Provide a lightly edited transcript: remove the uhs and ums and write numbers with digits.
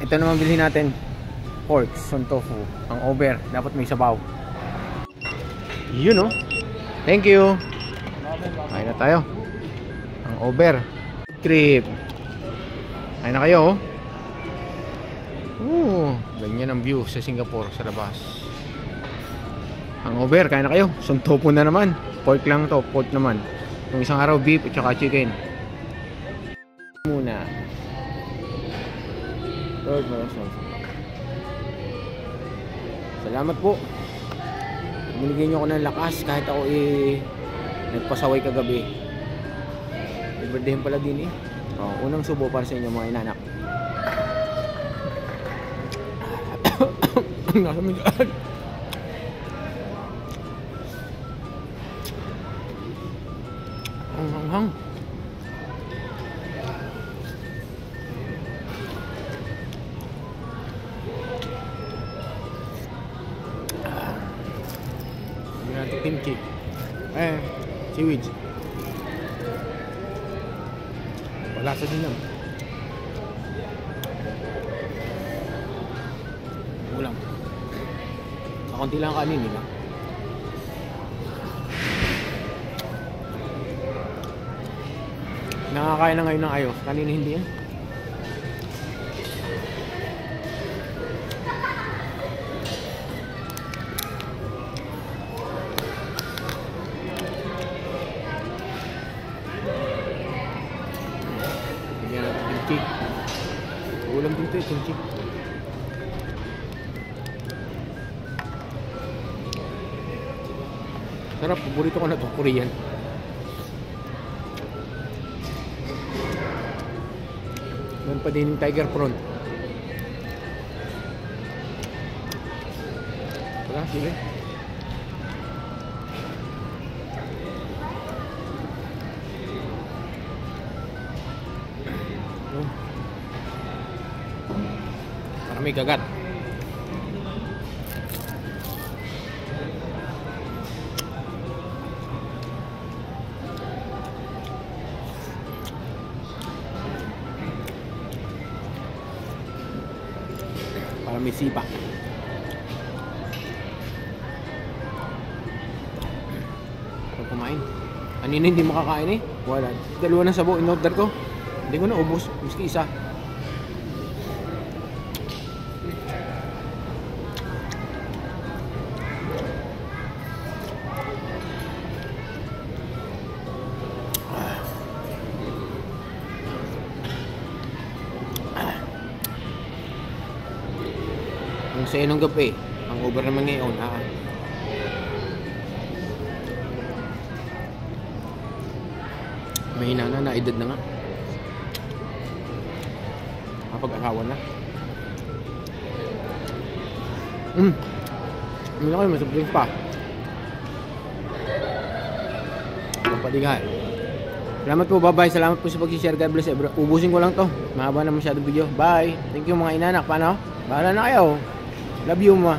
Ito naman bilhin natin. Pork, son tofu. Ang over. Dapat may sabaw. Yun oh. Thank you. Kain na tayo. Ang over. Trip. Kain na kayo oh. Ganyan ang view sa Singapore sa labas. Ang over. Kain na kayo. Son tofu na naman. Pork lang to. Pork naman. Yung isang araw beef at saka chicken. Muna. Salamat po. Binigyan nyo ako ng lakas kahit ako nagpasaway kagabi. May birthday pala din unang subo para sa inyo mga inanak. Nasa migaan. Ang hanghang. Natin kimchi. Seaweed. Wala sa din lang. Ulam. Kakunti lang kanin, di ba? Nakakain na ngayon ng ayos. Kanina hindi yan. Ulam dito kimchi. Sarap, paborito ko na ito, Korean. Meron pa din yung tiger prawn. Wala, sige. Para may kagat. Para may sipa. Pag kumain. Kanina hindi makakain wala. Dalawa na sabo in-order ko. Hindi ko na ubos. Miski isa. Yung sa inong gabi, ang over naman ngayon, mahina na, naedad na nga. Kapag-asawa na. Hindi na kayo, masubling pa. Kapaligay. Salamat po, bye-bye. Salamat po sa pag-share. God bless everyone. Ubusin ko lang to. Mahaba na masyadong video. Bye. Thank you mga inanak. Paano? Bahala na kayo. Love you ma.